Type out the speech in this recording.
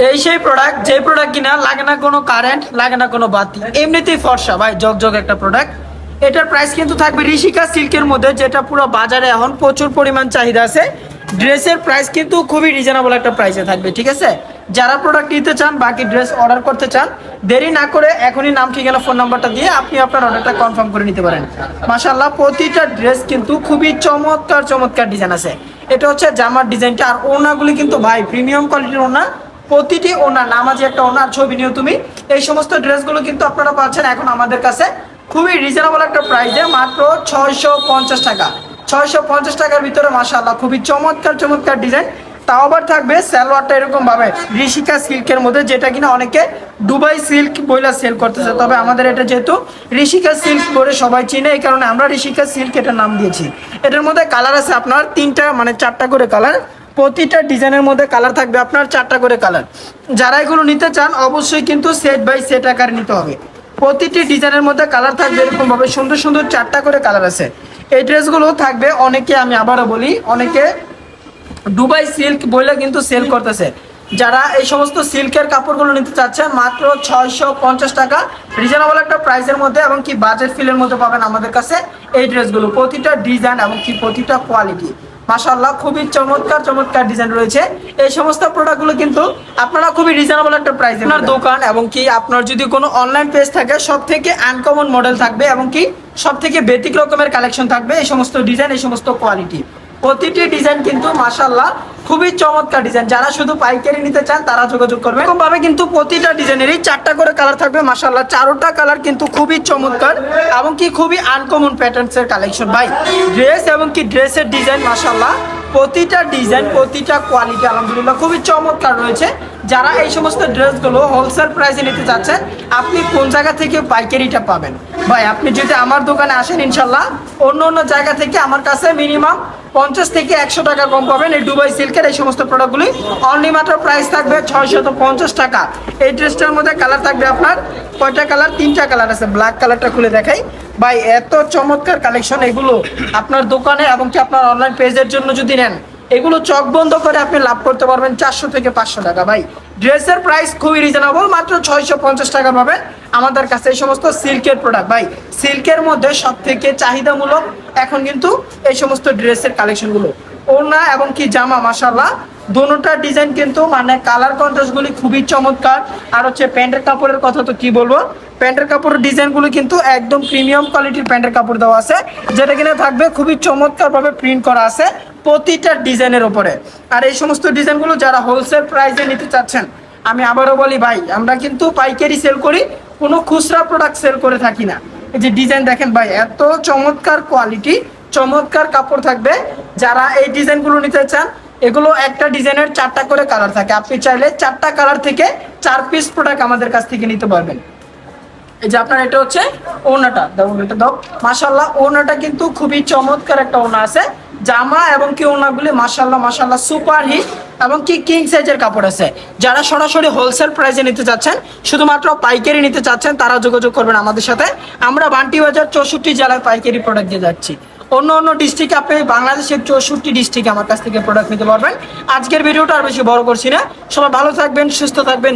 এই সেই প্রোডাক্ট, যে প্রোডাক্ট কিনা লাগে না কোনো কারেন্ট, লাগে না কোনো বাতি, এমনিতেই ফর্সা ভাই, জগ একটা প্রোডাক্ট। এটার প্রাইস কিন্তু থাকবে ঋষিকা সিল্কের মধ্যে, যেটা পুরো বাজারে এখন প্রচুর পরিমাণ চাহিদা আছে। ড্রেসের প্রাইস কিন্তু খুবই রিজনেবল একটা প্রাইসে থাকবে, ঠিক আছে। যারা প্রোডাক্ট নিতে চান, বাকি ড্রেস অর্ডার করতে চান, দেরি না করে এখনই নাম ঠিকানা ফোন নাম্বারটা দিয়ে আপনি আপনার অর্ডারটা কনফার্ম করে নিতে পারেন। মাশাআল্লাহ, প্রতিটা ড্রেস কিন্তু খুবই চমৎকার ডিজাইন আছে। এটা হচ্ছে জামার ডিজাইনটা, আর ওড়নাগুলি কিন্তু ভাই প্রিমিয়াম কোয়ালিটির ওড়না। প্রতিটি ওড়না নামাজি একটা ওড়নার ছবি নিও তুমি। এই সমস্ত ড্রেসগুলো কিন্তু আপনারা পাচ্ছেন এখন আমাদের কাছে খুবই রিজনেবল একটা প্রাইসে, মাত্র 650 টাকা। 650 টাকার ভিতরে মাশাআল্লাহ খুবই চমৎকার ডিজাইন। তাও আবার থাকবে সালোয়ারটা এরকম ভাবে ঋষিকা সিল্কের মধ্যে, যেটা কিনা অনেকে দুবাই সিল্ক বইলা সেল করতেছে, তবে আমাদের এটা যেহেতু ঋষিকা সিল্ক বলে সবাই চিনে, এই কারণে আমরা ঋষিকা সিল্ক এটার নাম দিয়েছি। এটার মধ্যে কালার আছে আপনার চারটা করে কালার। প্রতিটা ডিজাইনের মধ্যে কালার থাকবে আপনার 4টা করে কালার। যারা এগুলো নিতে চান অবশ্যই কিন্তু সেট বাই সেট আকারে নিতে হবে। প্রতিটি ডিজাইনের মধ্যে কালার থাকবে এরকম ভাবে, সুন্দর 4টা করে কালার আছে। এই ড্রেসগুলো থাকবে অনেকে, আমি আবারও বলি, অনেকে দুবাই সিল্ক বইলে কিন্তু সেল করতেছে। যারা এই সমস্ত সিল্কের কাপড়গুলো নিতে চাচ্ছেন, মাত্র 650 টাকা রিজনেবল একটা প্রাইসের মধ্যে, এবং কি বাজেট ফিলের মধ্যে পাবেন আমাদের কাছে এই ড্রেসগুলো। প্রতিটা ডিজাইন এবং কি প্রতিটা কোয়ালিটি মাশাআল্লাহ খুবই চমৎকার ডিজাইন রয়েছে। এই সমস্ত প্রোডাক্টগুলো কিন্তু আপনারা খুবই রিজনেবল একটা প্রাইসে আপনার দোকান, এবং কি আপনার যদি কোনো অনলাইন পেজ থাকে, সব থেকে আনকমন মডেল থাকবে এবং কি সব থেকে ব্যতিক্রম রকমের কালেকশন থাকবে। এই সমস্ত ডিজাইন, এই সমস্ত কোয়ালিটি, প্রতিটি ডিজাইন কিন্তু মাশাআল্লাহ খুবই চমৎকার ডিজাইন। যারা শুধু পাইকারি নিতে চান তারা যোগাযোগ করবে। এরকম ভাবে কিন্তু প্রতিটা ডিজাইনেরই 4টা করে কালার থাকবে মাশাআল্লাহ। 4টা কালার কিন্তু খুবই চমৎকার এবং কি খুবই আনকমন প্যাটার্নস এর কালেকশন ভাই। ড্রেস এবং কি ড্রেসের ডিজাইন মাশাআল্লাহ, প্রতিটা ডিজাইন প্রতিটা কোয়ালিটি আলহামদুলিল্লাহ খুবই চমৎকার রয়েছে। যারা এই সমস্ত ড্রেসগুলো হোলসেল প্রাইসে নিতে চাচ্ছেন, আপনি কোন জায়গা থেকে পাইকারিটা পাবেন ভাই? আপনি যদি আমার দোকানে আসেন, ইনশাল্লাহ অন্য জায়গা থেকে আমার কাছে মিনিমাম 50 থেকে 100 টাকা কম পাবেন। এই দুবাই সিল্কের এই সমস্ত প্রোডাক্টগুলি অনলি মাত্র প্রাইস থাকবে 650 টাকা। এই ড্রেসটার মধ্যে কালার থাকবে আপনার কয়টা কালার? 3টা কালার আছে। ব্ল্যাক কালারটা খুলে দেখাই ভাই, এত চমৎকার কালেকশন। এগুলো আপনার দোকানে এবং কি আপনার অনলাইন পেজের জন্য যদি নেন, এগুলো চোখ বন্ধ করে আপনি লাভ করতে পারবেন 400 থেকে 500 টাকা ভাই। ড্রেসের প্রাইস খুবই রিজনেবল, মাত্র 650 টাকা পাবেন আমাদের কাছে এই সমস্ত সিল্কের প্রোডাক্ট ভাই। সিল্কের মধ্যে সব থেকে চাহিদামূলক এখন কিন্তু এই সমস্ত ড্রেসের কালেকশনগুলো। ওড়না এবং কি জামা মাশাআল্লাহ দুটোটা ডিজাইন কিন্তু মানে কালার কন্ট্রাস্টগুলি খুবই চমৎকার। আর হচ্ছে প্যান্টের কাপড়ের কথা তো কি বলবো, প্যান্টের কাপড়ের ডিজাইনগুলো কিন্তু একদম প্রিমিয়াম কোয়ালিটির প্যান্টের কাপড় দেওয়া আছে, যেটা কিনা থাকবে খুবই চমৎকারভাবে প্রিন্ট করা আছে প্রতিটা ডিজাইনের উপরে। আর এই সমস্ত ডিজাইনগুলো যারা হোলসেল প্রাইসে নিতে চাচ্ছেন, আমি আবারও বলি ভাই, আমরা কিন্তু পাইকারি সেল করি, কোনো খুচরা প্রোডাক্ট সেল করে থাকি না। এই যে ডিজাইন দেখেন ভাই, এত চমৎকার কোয়ালিটি, চমৎকার কাপড় থাকবে। যারা এই ডিজাইনগুলো নিতে চান, এগুলো একটা ডিজাইনের 4টা করে কালার থাকে। আপনি চাইলে 4টা কালার থেকে 4 পিস প্রোডাক্ট আমাদের কাছ থেকে নিতে পারবেন। এই যে আপনার এটা হচ্ছে ওড়নাটা, এটা দাও মাশাআল্লাহ। ওড়নাটা কিন্তু খুবই চমৎকার একটা ওড়না আছে। জামা এবং কি ওড়নাগুলি মাশাআল্লাহ সুপার হিট এবং কি কিং সাইজের কাপড় আছে। যারা সরাসরি হোলসেল প্রাইসে নিতে চাচ্ছেন, শুধুমাত্র পাইকারি নিতে চাচ্ছেন, তারা যোগাযোগ করবেন আমাদের সাথে। আমরা বান্টি বাজার 64 জেলায় পাইকারি প্রোডাক্ট দিয়ে যাচ্ছি। অন্য ডিস্ট্রিক্টে আপনি বাংলাদেশের 64 ডিস্ট্রিক্টে আমার কাছ থেকে প্রোডাক্ট নিতে পারবেন। আজকের ভিডিওটা আর বেশি বড় করছি না। সবাই ভালো থাকবেন, সুস্থ থাকবেন।